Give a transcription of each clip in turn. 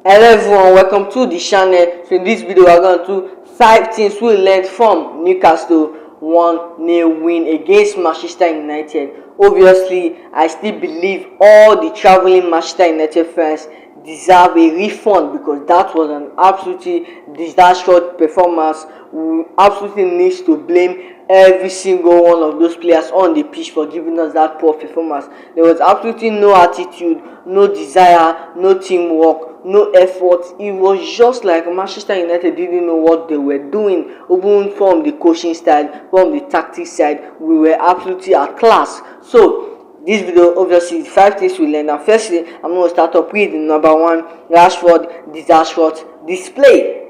Hello everyone, welcome to the channel. So in this video we are going to do 5 things we learned from Newcastle 1-0 win against Manchester United. Obviously, I still believe all the traveling Manchester United fans deserve a refund because that was an absolutely disastrous performance. We absolutely need to blame every single one of those players on the pitch for giving us that poor performance. There was absolutely no attitude, no desire, no teamwork, no effort. It was just like Manchester United didn't know what they were doing. Even from the coaching side, from the tactics side, we were absolutely at class. So this video obviously is 5 things we learned. And firstly, I'm going to start up with number 1, Rashford disastrous display.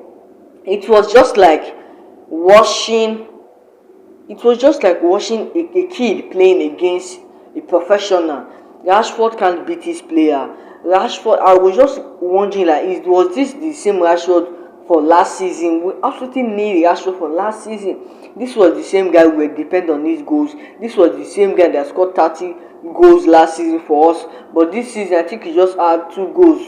It was just like watching a kid playing against a professional. Rashford can't beat his player. Rashford, I was just wondering, like, was this the same Rashford for last season? We absolutely need Rashford for last season. This was the same guy we were depend on his goals. This was the same guy that scored 30 goals last season for us. But this season, I think he just had 2 goals,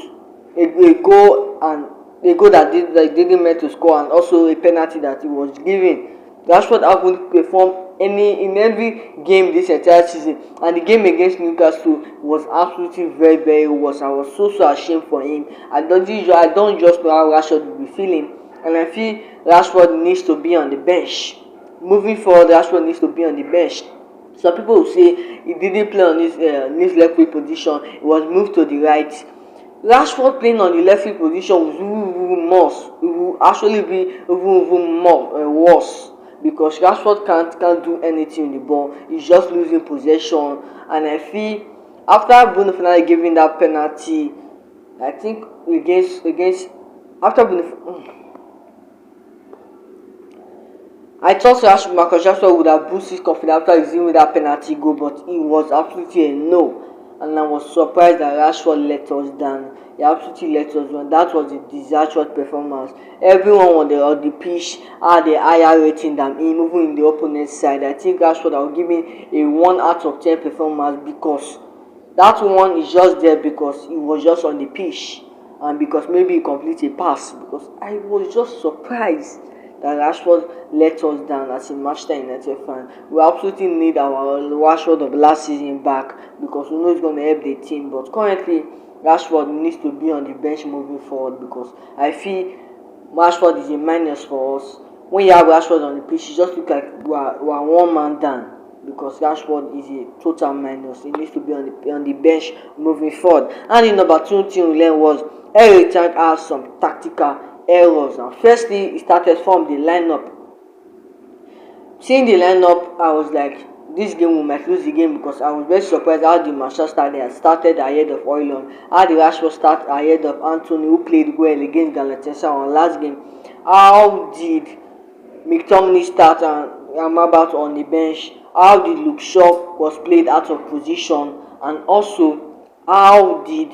a goal that didn't meant to score, and also a penalty that he was given. Rashford haven't performed in every game this entire season, and the game against Newcastle was absolutely very worse. I was so ashamed for him. I don't just know how Rashford will be feeling, and I feel Rashford needs to be on the bench. Moving forward, Rashford needs to be on the bench. Some people will say he didn't play on his left wing position. He was moved to the right. Rashford playing on the left wing position will actually be even more worse, because Rashford can't do anything with the ball. He's just losing possession. And I feel after Bruno Fernandes giving that penalty, I think against after Bruno, I thought Marcus Rashford would have boosted his confidence after receiving that penalty goal, but it was absolutely a no. And I was surprised that Rashford let us down. He absolutely let us down. That was a disastrous performance. Everyone on the pitch had a higher rating than him, even in the opponent's side. I think Rashford, I will give him a 1 out of 10 performance, because that one is just there because he was just on the pitch, and because maybe he completed a pass. Because I was just surprised that Rashford let us down as a Manchester United fan. We absolutely need our Rashford of last season back, because we know it's going to help the team. But currently, Rashford needs to be on the bench moving forward, because I feel Rashford is a minus for us. When you have Rashford on the pitch, it just looks like we are 1 man down, because Rashford is a total minus. He needs to be on the bench moving forward. And the number 2 thing we learned was Harry Maguire has some tactical errors. And firstly, it started from the lineup. Seeing the lineup, I was like, this game we might lose the game, because I was very surprised how the Manchester started ahead of Oilon, how the Rashford start ahead of Anthony, who played well against Galatasaray on last game. How did McTominay start and Amrabat on the bench? How did Luke Shaw was played out of position? And also, how did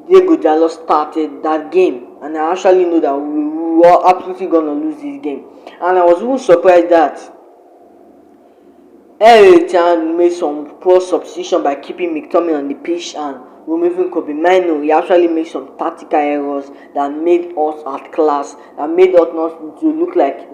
Diego Dalot started that game? And I actually know that we were absolutely gonna lose this game. And I was even surprised that Harry made some poor substitution by keeping McTominay on the pitch and removing Kobe Mino. He actually made some tactical errors that made us at class, that made us not to look like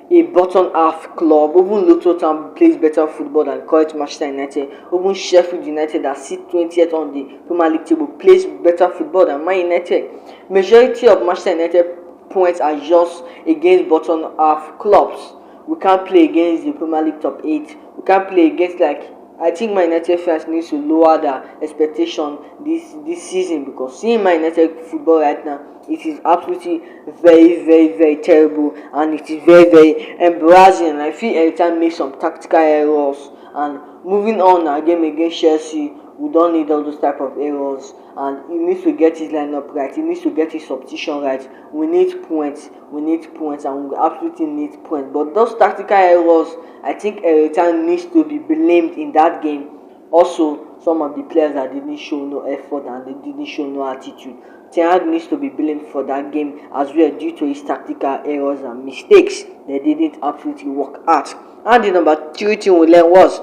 a bottom half club. Even Luton plays better football than current Manchester United. Even Sheffield United, that sit 20th on the Premier League table, plays better football than Man United. Majority of Manchester United points are just against bottom half clubs. We can't play against the Premier League top 8. We can't play against, I think Man United fans need to lower their expectation this season, because seeing Man United football right now, it is absolutely very terrible, and it is very embarrassing. And I feel every time make some tactical errors. And moving on our game against Chelsea, we don't need all those type of errors, and he needs to get his lineup right. He needs to get his substitution right. We need points, and we absolutely need points. But those tactical errors, I think Eritan needs to be blamed in that game. Also, some of the players that didn't show no effort and they didn't show no attitude. Ten Hag needs to be blamed for that game as well, due to his tactical errors and mistakes. They didn't absolutely work out. And the number 3 thing we learned was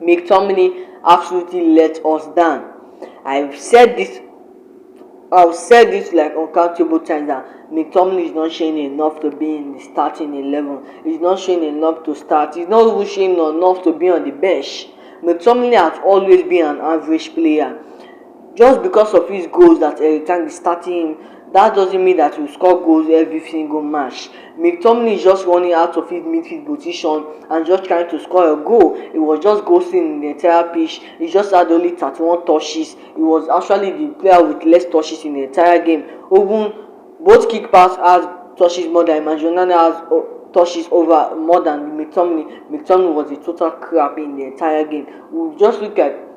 McTominay absolutely let us down. I've said this I've said this like uncountable times that McTominay is not showing enough to be in the starting 11. He's not showing enough to start. He's not even showing enough to be on the bench. McTominay has always been an average player. Just because of his goals that every time is starting him, that doesn't mean that he will score goals every single match. McTominay is just running out of his midfield position and just trying to score a goal. He was just ghosting in the entire pitch. He just had only 31 touches. He was actually the player with less touches in the entire game. Even both kickers had touches more than Manjonana has touches over more than McTominay. McTominay was a total crap in the entire game. We just look at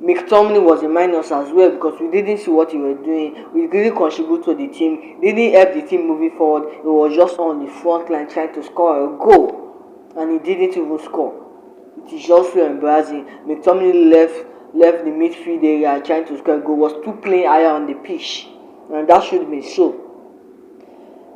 McTominay was a minus as well because we didn't see what he was doing. We didn't contribute to the team. Didn't help the team moving forward. He was just on the front line trying to score a goal, and he didn't even score. It is just so embarrassing. McTominay left the midfield area trying to score a goal. Was too playing higher on the pitch, and that should be so.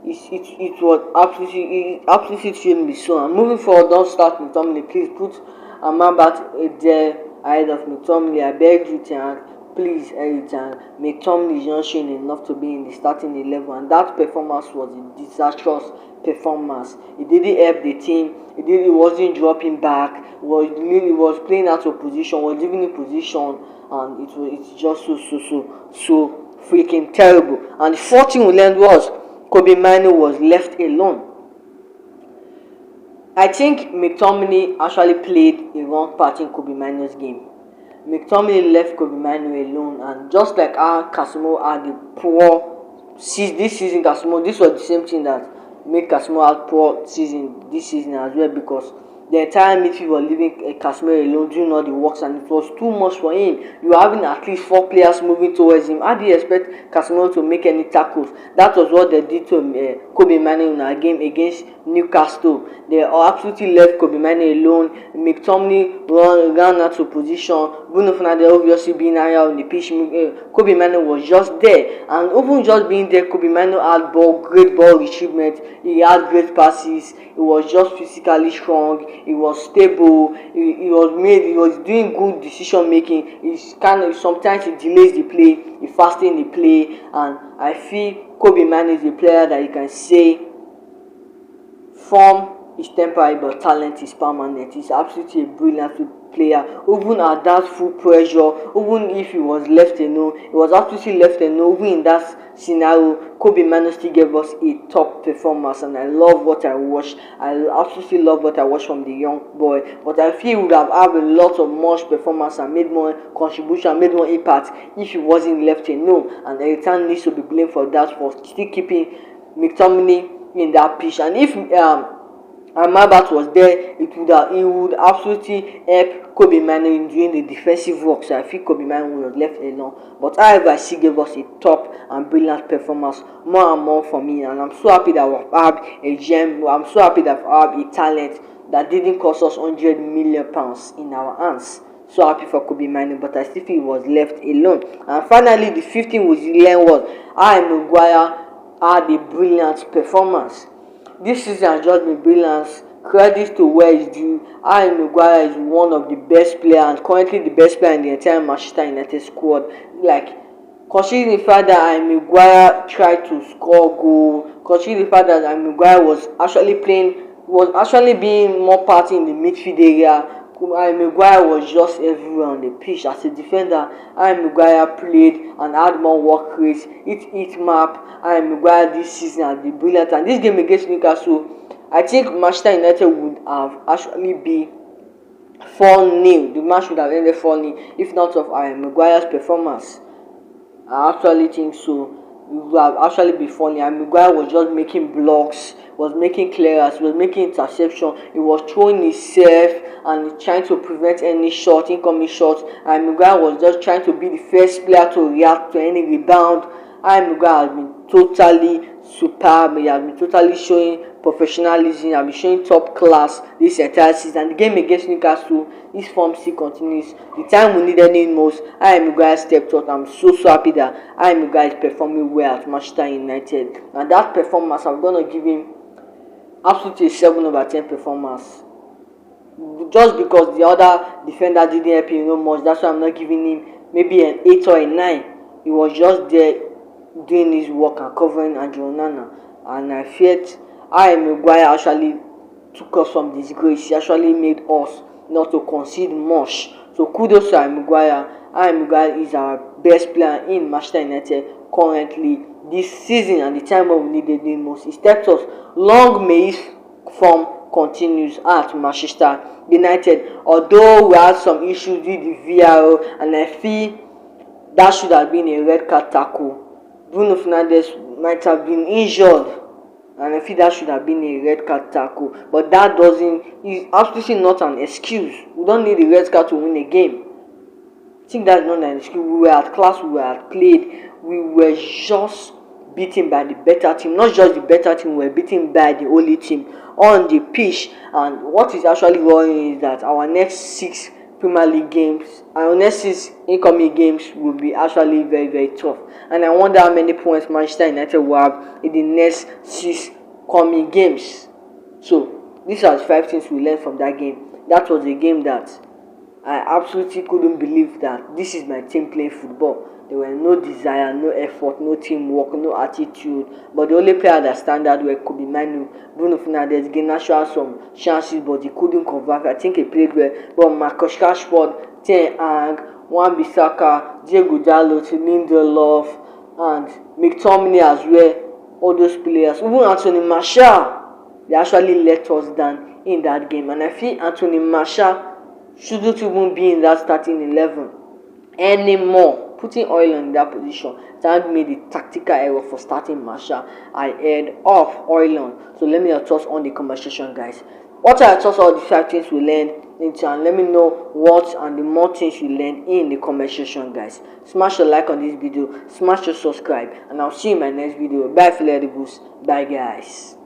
It was absolutely shouldn't be so. And moving forward, don't start McTominay. Please put Amrabat there ahead of McTominay. I beg you, Ten Hag, please, Ten Hag. McTominay is not showing enough to be in the starting 11, and that performance was a disastrous performance. It didn't help the team. It wasn't dropping back. It was playing out of position. Was leaving in position, and it's just so freaking terrible. And the fourth thing we learned was Kobe Manu was left alone. I think McTominay actually played a wrong part in Kobe Manu's game. McTominay left Kobe Manu alone, and just like our Casemiro had a poor season this season, this was the same thing that made Casemiro have poor season this season as well, because the entire midfield was leaving Casemiro alone doing all the works, and it was too much for him. You were having at least 4 players moving towards him. How do you expect Casemiro to make any tackles? That was what they did to Kobe Manu in our game against Newcastle. They absolutely left Kobe Manu alone. McTominay ran out of position. Bruno Fernandes obviously being higher on the pitch. Kobe Manu was just there, and even just being there, Kobe Manu had great ball retrievement. He had great passes. He was just physically strong. He was stable. He was doing good decision making. Sometimes he delays the play, he fastens the play, and I feel Kobe Manu is a player that you can say form is temporary but talent is permanent. He's absolutely a brilliant player. Even at that full pressure, even if he was left alone, he was absolutely left alone. Even in that scenario, Kobe Manu still gave us a top performance, and I love what I watched. I absolutely love what I watched from the young boy. But I feel he would have had a lot of much performance and made more contribution, made more impact if he wasn't left alone. And Eritan needs to be blamed for that, for still keeping McTominay in that pitch. And if Amrabat was there, it would absolutely help Kobe Manu in doing the defensive work. So I feel Kobe Manu was left alone. But however, she gave us a top and brilliant performance, more and more for me. And I'm so happy that we have a gem. I'm so happy that we have a talent that didn't cost us £100 million in our hands. So happy for Kobe Manu, but I still feel he was left alone. And finally, the 15th was Harry Maguire had a brilliant performance. This season has just been brilliant. Credit to where it's due. Harry Maguire is one of the best players, and currently the best player in the entire Manchester United squad. Considering the fact that Harry Maguire tried to score goal, considering the fact that Harry Maguire was actually being more party in the midfield area, Harry Maguire was just everywhere on the pitch. As a defender, Harry Maguire played and had more work rate. It map. Harry Maguire this season has been brilliant. And this game against Newcastle, I think Manchester United would have actually been 4-0. The match would have ended 4-0 if not of Harry Maguire's performance. I actually think so. It would have actually been funny. And Maguire was just making blocks, was making clearance, was making interception. He was throwing himself and trying to prevent any incoming shots. And Maguire was just trying to be the first player to react to any rebound. And Maguire has been totally superb. He has been totally showing professionalism. He has been showing top class this entire season. The game against Newcastle, his form still continues. The time we needed him most, Harry Maguire stepped up. I'm so happy that Harry Maguire is performing well at Manchester United. And that performance, I'm going to give him absolutely a 7/10 performance. Just because the other defender didn't help him much, that's why I'm not giving him maybe an 8 or a 9. He was just there doing his work and covering Andrew Onana, and I felt Harry Maguire actually took us from disgrace. He actually made us not to concede much. So kudos to Harry Maguire. Harry Maguire is our best player in Manchester United currently this season, and the time when we needed him most. He stepped us. Long may his form continues at Manchester United. Although we had some issues with the VAR, and I feel that should have been a red card tackle. Bruno Fernandes might have been injured, and I feel that should have been a red card tackle. But that doesn't is absolutely not an excuse. We don't need a red card to win a game. I think that's not an excuse. We were at class, we were at played, we were just beaten by the better team. Not just the better team, we were beaten by the only team on the pitch. And what is actually worrying is that our next 6 Premier League games, our next 6 incoming games will be actually very, very tough. And I wonder how many points Manchester United will have in the next 6 coming games. So these are the 5 things we learned from that game. That was a game that I absolutely couldn't believe that this is my team playing football. There were no desire, no effort, no teamwork, no attitude. But the only player that stand out were Kobe Manu, Bruno Fernandes. Garnacho had some chances, but he couldn't convert. I think he played well. But Marcus Rashford, Ten Hag, Wan-Bissaka, Diego Dalot, Lindelof, and McTominay as well. All those players, even Anthony Martial, they actually let us down in that game. And I feel Anthony Martial shouldn't even be in that starting 11 anymore. Putting oil in that position, Ten made the tactical error for starting Martial ahead of Oilon. So let me know your thoughts on the conversation, guys. What are your thoughts on the 5 things we learned into, and let me know what and the more things you learned in the conversation, guys. Smash a like on this video, smash your subscribe, and I'll see you in my next video. Bye, Bye, guys.